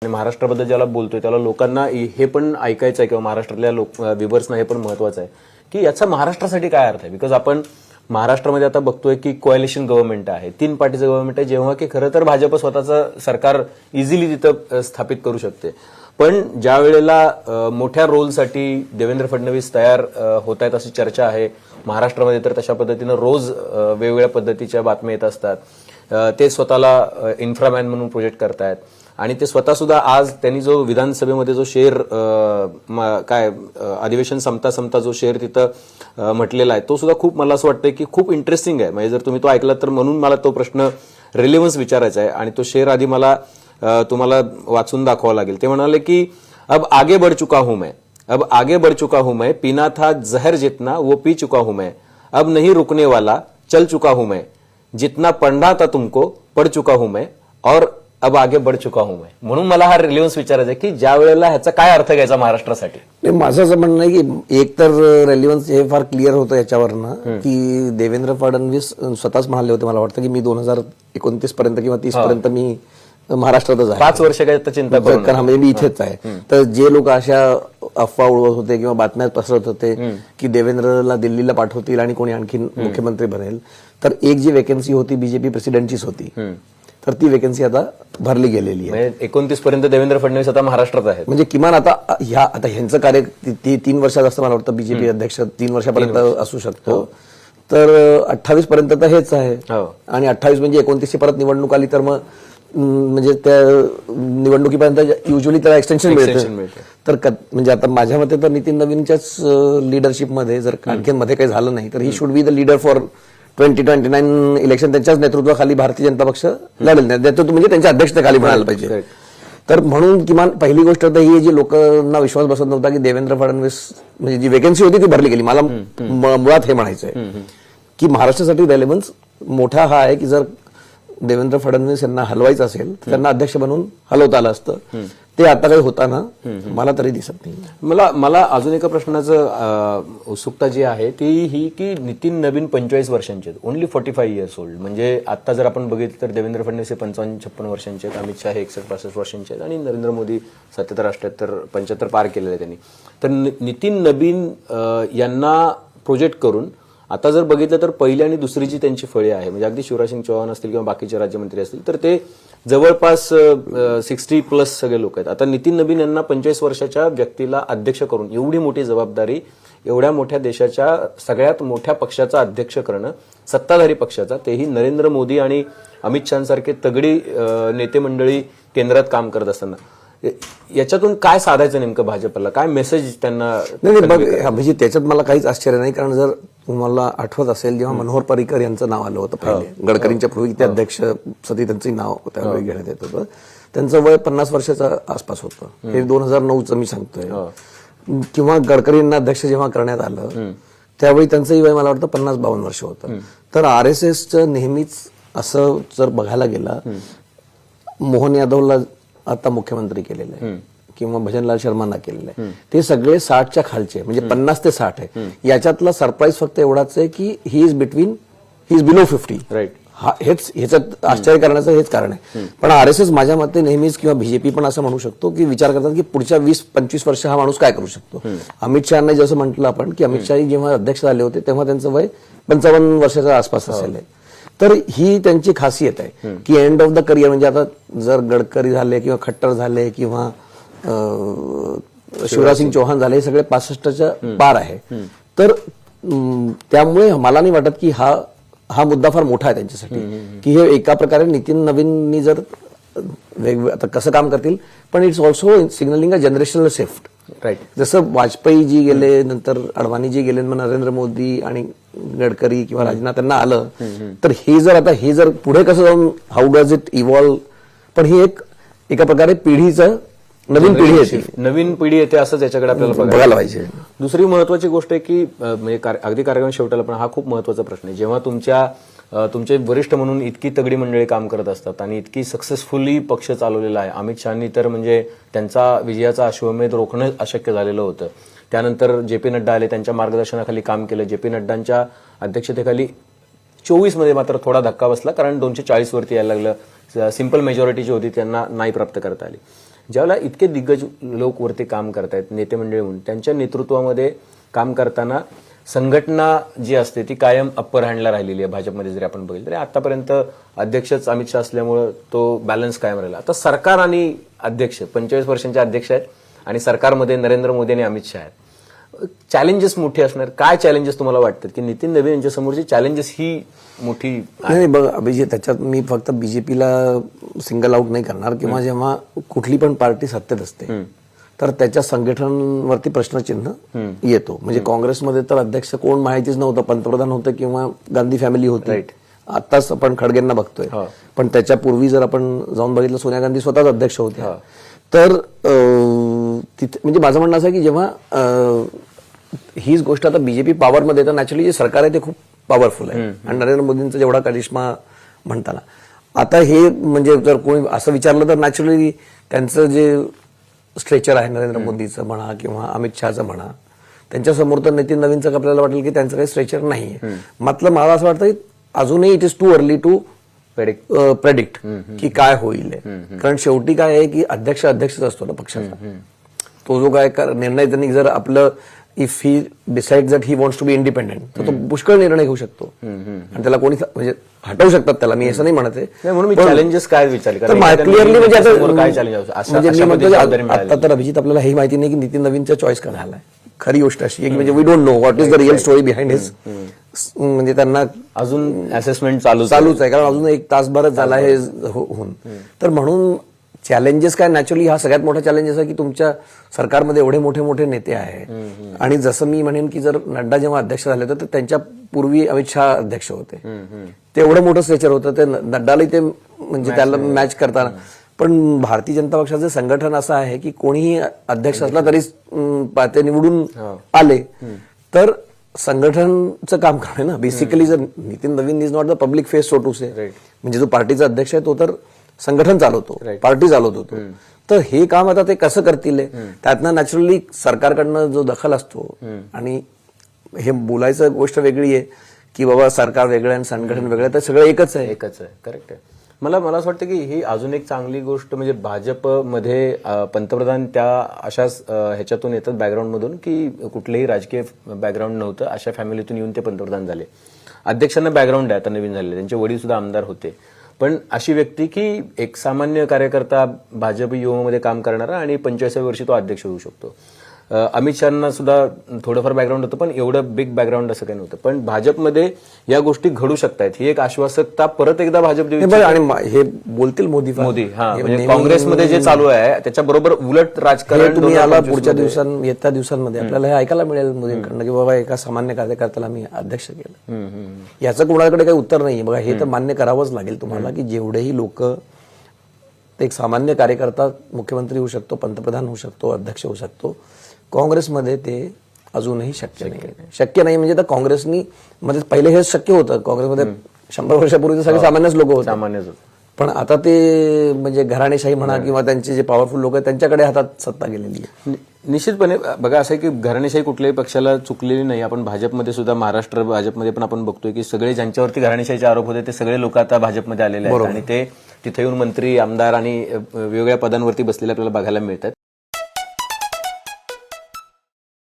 आणि महाराष्ट्राबद्दल ज्याला बोलतोय त्याला लोकांना हे पण ऐकायचं आहे किंवा महाराष्ट्रातल्या व्ह्युअर्सना हे पण महत्वाचं आहे की याचा महाराष्ट्रासाठी काय अर्थ आहे. बिकॉज आपण महाराष्ट्रामध्ये आता बघतोय की कोॲलिशन गव्हर्नमेंट आहे, 3 पार्टीचं गव्हर्नमेंट आहे, जेव्हा की खरं तर भाजप स्वतःचं सरकार इझिली तिथं स्थापित करू शकते. पण ज्या वेळेला मोठ्या रोलसाठी देवेंद्र फडणवीस तयार होत आहेत अशी चर्चा आहे महाराष्ट्रामध्ये, तर तशा पद्धतीनं रोज वेगवेगळ्या पद्धतीच्या बातम्या येत असतात. ते स्वतःला इन्फ्रामॅन म्हणून प्रोजेक्ट करतायत आणि ते स्वतः सुद्धा आज त्यांनी जो विधानसभेमध्ये जो शेर अधिवेशन संपता जो शेर तिथं म्हटलेला आहे तो सुद्धा खूप मला असं वाटतं की खूप इंटरेस्टिंग आहे. म्हणजे जर तुम्ही तो ऐकला तर म्हणून मला तो प्रश्न रिलेव्हन्स विचारायचा आहे आणि तो शेर आधी मला तुम्हाला वाचून दाखवावा लागेल. ते म्हणाले की अब आगे बढ़ चुका हूं मैं, अब आगे बढ़ चुका हूं मैं, पीना था जहर जितना वो पी चुका हूं मैं, अब नहीं रुकने वाला चल चुका हूं मैं, जितना पढ़ना था तुमको पढ़ चुका हूं मैं और अब आगे बढ़ चुका हूं मैं. म्हणून मला हा रिलेव्हन्स विचारायचा आहे की ज्या वेळेला ह्याचा काय अर्थ घ्यायचा महाराष्ट्रासाठी. माझं असं म्हणणं आहे की एक तर रेलिव्हन्स हे फार क्लिअर होतं याच्यावरनं की देवेंद्र फडणवीस स्वतःच म्हणाले होते मला वाटतं की मी 2029 पर्यंत किंवा 30 पर्यंत मी महाराष्ट्रातच आहे, 5 वर्ष काय चिंता करू नका, म्हणजे मी इथेच आहे. तर जे लोक अशा अफवा उडवत होते किंवा बातम्या पसरवत होते की देवेंद्रला दिल्लीला पाठवतील आणि कोणी आणखी मुख्यमंत्री बनेल, तर एक जी वेकेन्सी होती बीजेपी प्रेसिडेंटचीच होती, तर ती वेकेन्सी आता भरली गेलेली आहे. 29 पर्यंत देवेंद्र फडणवीस आता महाराष्ट्रात आहेत. म्हणजे किमान आता ह्यांचं कार्य 3 वर्षात असतं मला वाटतं बीजेपी अध्यक्ष 3 वर्षापर्यंत असू शकतो. तर 28 पर्यंत तर हेच आहे आणि 28 म्हणजे 29 परत निवडणूक आली तर मग म्हणजे त्या निवडणुकीपर्यंत युजली त्याला एक्सटेन्शन मिळतं. तर म्हणजे आता माझ्या मते तर नितीन नवीनच्याच लिडरशिपमध्ये जर आणखीन मध्ये काही झालं नाही तर he should be the leader for 2029 election. त्यांच्याच नेतृत्वाखाली भारतीय जनता पक्ष लढेल, नेतृत्व म्हणजे त्यांच्या अध्यक्षतेखाली म्हणायला पाहिजे. तर म्हणून किमान पहिली गोष्ट तर ही जी लोकांना विश्वास बसत नव्हता की देवेंद्र फडणवीस म्हणजे जी वेकेन्सी होती ती भरली गेली. मला मुळात हे म्हणायचंय की महाराष्ट्रासाठी रेलेव्हन्स मोठा हा आहे की जर देवेंद्र फडणवीस यांना हलवायचं असेल तर त्यांना अध्यक्ष बनवून हलवता आलं असतं. ते आता काही होताना मला तरी दिसत नाही. मला अजून एका प्रश्नाचं उत्सुकता जी आहे ती ही की नितीन नवीन 45 वर्षांचे आहेत, ओनली 45 इयर्स ओल्ड. म्हणजे आता जर आपण बघितलं तर देवेंद्र फडणवीस हे 55-56 वर्षांचे आहेत, अमित शहा हे 61-62 वर्षांचे आहेत आणि नरेंद्र मोदी 77-78 75 पार केलेले आहे त्यांनी. तर नितीन नवीन यांना प्रोजेक्ट करून आता जर बघितलं तर पहिली आणि दुसरी जी त्यांची फळे आहे म्हणजे अगदी शिवराज सिंग चौहान असतील किंवा बाकीचे राज्यमंत्री असतील तर ते जवळपास 60+ सगळे लोक आहेत. आता नितीन नवीन यांना 45 वर्षाच्या व्यक्तीला अध्यक्ष करून एवढी मोठी जबाबदारी, एवढ्या मोठ्या देशाच्या सगळ्यात मोठ्या पक्षाचा अध्यक्ष करणं, सत्ताधारी पक्षाचा, तेही नरेंद्र मोदी आणि अमित शहासारखे तगडी नेते मंडळी केंद्रात काम करत असताना याच्यातून काय साधायचं नेमकं भाजपला, काय मेसेज त्यांना. नाही म्हणजे त्याच्यात मला काहीच आश्चर्य नाही, कारण जर तुम्हाला आठवत असेल जेव्हा मनोहर पर्रिकर यांचं नाव आलं होतं पहिले गडकरींच्या पूर्वी ते अध्यक्ष सती त्यांचं नाव त्यावेळी घेण्यात येत होतं, त्यांचं वय 50 वर्षाच्या आसपास होतं. हे 2009चं मी सांगतोय. किंवा गडकरींना अध्यक्ष जेव्हा करण्यात आलं त्यावेळी त्यांचंही वय मला वाटतं 50-52 वर्ष होतं. तर RSSचं नेहमीच असं जर बघायला गेला, मोहन यादवला आता मुख्यमंत्री केलेलं आहे किंवा भजनलाल शर्मांना केलेलं आहे, ते सगळे 60च्या खालचे म्हणजे 50 ते 60 आहे. याच्यातला सरप्राईज फक्त एवढाच आहे की ही इज बिलो 50. राईट. हेच ह्याच्यात आश्चर्य करण्याचं हेच कारण आहे. पण RSS माझ्या मते नेहमीच किंवा बीजेपी पण असं म्हणू शकतो की विचार करतात की पुढच्या 20-25 वर्ष हा माणूस काय करू शकतो. अमित शहाना जसं म्हटलं आपण की अमित शहा जेव्हा अध्यक्ष झाले होते तेव्हा त्यांचं वय 55 वर्षाच्या आसपास असेल. तर ही त्यांची खासियत आहे की एंड ऑफ द करिअर म्हणजे आता जर गडकरी झाले किंवा खट्टर झाले किंवा शिवराज सिंग चौहान झाले, हे सगळे 65च्या पार आहे. तर त्यामुळे मला नाही वाटत की हा मुद्दा फार मोठा आहे त्यांच्यासाठी की हे एका प्रकारे नितीन नवीननी जर आता कसं काम करतील, पण it's also signalling a generational shift. Right. जसं वाजपेयी जी गेले, नंतर अडवाणी जी गेले, मग नरेंद्र मोदी आणि गडकरी किंवा राजनाथ त्यांना आलं, तर हे जर पुढे कसं जाऊन हाऊ डज इट इव्हॉल्व, पण ही एका प्रकारे पिढीचं नवीन पिढी येते, नवीन पिढी येते असंच याच्याकडे आपल्याला बघायला पाहिजे. दुसरी महत्वाची गोष्ट आहे की म्हणजे अगदी कार्यक्रम शेवटाला पण हा खूप महत्वाचा प्रश्न आहे. जेव्हा तुमचे वरिष्ठ म्हणून इतकी तगडी मंडळी काम करत असतात आणि इतकी सक्सेसफुली पक्ष चालवलेला आहे, अमित शहानी तर म्हणजे त्यांचा विजयाचा अश्वमेध रोखणं अशक्य झालेलं होतं. त्यानंतर JP नड्डा आले, त्यांच्या मार्गदर्शनाखाली काम केलं. JP नड्डांच्या अध्यक्षतेखाली 24 मध्ये मात्र थोडा धक्का बसला, कारण 240 वरती यायला लागलं. सिंपल मेजॉरिटी जी होती त्यांना नाही प्राप्त करता आली. ज्यावेळेला इतके दिग्गज लोक वरती काम करतायत, नेते मंडळी म्हणून, त्यांच्या नेतृत्वामध्ये काम करताना संघटना जी असते ती कायम अप्पर हँडला राहिलेली आहे. भाजपमध्ये जरी आपण बघितलं तरी आतापर्यंत अध्यक्षच अमित शहा असल्यामुळं तो बॅलन्स कायम राहिला. आता सरकार आणि अध्यक्ष 45 वर्षांचे अध्यक्ष आहेत आणि सरकारमध्ये नरेंद्र मोदी आणि अमित शहा आहेत. चॅलेंजेस मोठी असणार. काय चॅलेंजेस तुम्हाला वाटतात की नितीन नवीन यांच्या समोरची चॅलेंजेस ही मोठी? नाही बघ अभिजित, त्याच्यात मी फक्त बीजेपीला सिंगल आउट नाही करणार. किंवा जेव्हा कुठली पण पार्टी सत्तेत असते तर त्याच्या संघटनावरती प्रश्नचिन्ह येतो. म्हणजे काँग्रेसमध्ये तर अध्यक्ष कोण माहितीच नव्हतं, पंतप्रधान होतं किंवा गांधी फॅमिली होती. आताच आपण खडगेंना बघतोय, पण त्याच्यापूर्वी जर आपण जाऊन बघितलं सोनिया गांधी स्वतःच अध्यक्ष होत्या. तर तिथे म्हणजे माझं म्हणणं असं आहे की जेव्हा हीच गोष्ट आता बीजेपी पॉवरमध्ये येतं, नॅचरली जे सरकार आहे ते खूप पॉवरफुल आहे आणि नरेंद्र मोदींचा जेवढा करिश्मा म्हणताना आता हे म्हणजे जर कोणी असं विचारलं तर नॅचरली त्यांचं जे स्ट्रेचर आहे नरेंद्र मोदीचं म्हणा किंवा अमित शहाचं म्हणा, त्यांच्यासमोर तर नितीन नवीनचं आपल्याला वाटेल की त्यांचं काही स्ट्रेचर नाहीये. मात्र मला असं वाटतं की अजूनही it is too early to predict की काय होईल. कारण शेवटी काय आहे की अध्यक्षच असतो ना पक्षाचा. तो जो काय निर्णय त्यांनी जर आपलं if he decide that he wants to be independent तर तो पुष्कळ निर्णय घेऊ शकतो आणि त्याला कोणी म्हणजे हटवू शकतात त्याला. मी असं नाही म्हणत आहे. म्हणून मी चॅलेंजेस काय विचारले क्लिअरली म्हणजे काय चॅलेंज म्हणजे मी म्हणतो आता तर अभिजित आपल्याला हे माहिती नाही की नितीन नवीनचा चॉईस का झालाय. खरी गोष्ट अशी आहे की म्हणजे we don't know what is the real story behind his. म्हणजे त्यांना अजून असेसमेंट चालूच आहे कारण अजून एक तासभरच झाला हे होऊन. तर म्हणून चॅलेंजेस काय, नॅचरली हा सगळ्यात मोठा चॅलेंजेस आहे की तुमच्या सरकारमध्ये एवढे मोठे मोठे नेते आहेत आणि जसं मी म्हणेन की जर नड्डा जेव्हा अध्यक्ष झाले होते तर त्यांच्या पूर्वी अमित शहा अध्यक्ष होते. ते एवढं मोठं स्ट्रेचर होतं ते नड्डालाही ते म्हणजे त्याला मॅच करताना. पण भारतीय जनता पक्षाचं संघटन असं आहे की कोणीही अध्यक्ष असला तरी ते निवडून आले तर संघटनचं काम आहे ना बेसिकली. जर नितीन नवीन is not the public face so to say, म्हणजे जो पार्टीचा अध्यक्ष आहे तो तर संघटन चालवतो, पार्टी चालवतो तो. तर हे काम आता ते कसं करतील त्यातनं नॅचरली सरकारकडनं जो दखल असतो आणि हे बोलायचं गोष्ट वेगळी आहे की बाबा सरकार वेगळं आणि संघटन वेगळं, तर सगळं एकच आहे. करेक्ट आहे. मला असं वाटतं की ही अजून एक चांगली गोष्ट म्हणजे भाजपमध्ये पंतप्रधान त्या अशाच ह्याच्यातून येतात बॅकग्राऊंडमधून की कुठलेही राजकीय बॅकग्राऊंड नव्हतं, अशा फॅमिलीतून येऊन ते पंतप्रधान झाले. अध्यक्षांना बॅकग्राऊंड आहे आता नवीन झालेले, त्यांचे वडील सुद्धा आमदार होते. पण अशी व्यक्ती की एक सामान्य कार्यकर्ता भाजप युवामध्ये काम करणारा आणि 45व्या वर्षी तो अध्यक्ष होऊ शकतो. अमित शहाना सुद्धा थोडंफार बॅकग्राऊंड होतं पण एवढं बिग बॅकग्राऊंड असं काही नव्हतं. पण भाजपमध्ये या गोष्टी घडू शकतात ही एक आश्वासकता परत एकदा भाजप देऊ. आणि हे बोलतील मोदी म्हणजे काँग्रेसमध्ये जे चालू आहे त्याच्याबरोबर उलट राजकारण तुम्ही आला पुढच्या येत्या दिवसांमध्ये आपल्याला हे ऐकायला मिळेल मोदींकडनं की बाबा एका सामान्य कार्यकर्त्याला मी अध्यक्ष केलं. याचं कोणाकडे काही उत्तर नाही. बघा हे तर मान्य करावंच लागेल तुम्हाला की जेवढेही लोक, एक सामान्य कार्यकर्ता मुख्यमंत्री होऊ शकतो, पंतप्रधान होऊ शकतो, अध्यक्ष होऊ शकतो. काँग्रेसमध्ये ते अजूनही शक्य नाही. म्हणजे तर काँग्रेसनी मध्ये पहिले हे शक्य होतं. काँग्रेसमध्ये 100 वर्षापूर्वी सगळे सामान्यच लोक होते. पण आता ते म्हणजे घराणेशाही म्हणा किंवा त्यांचे जे पॉवरफुल लोक आहेत त्यांच्याकडे हातात सत्ता गेलेली आहे. निश्चितपणे बघा असं आहे की घराणेशाही कुठल्याही पक्षाला चुकलेली नाही. आपण भाजपमध्ये सुद्धा महाराष्ट्र भाजपमध्ये पण आपण बघतोय की सगळे ज्यांच्यावरती घराणेशाहीचे आरोप होते ते सगळे लोक आता भाजपमध्ये आलेले आहेत आणि ते तिथे येऊन मंत्री, आमदार आणि वेगवेगळ्या पदांवरती बसलेले आपल्याला बघायला मिळतात.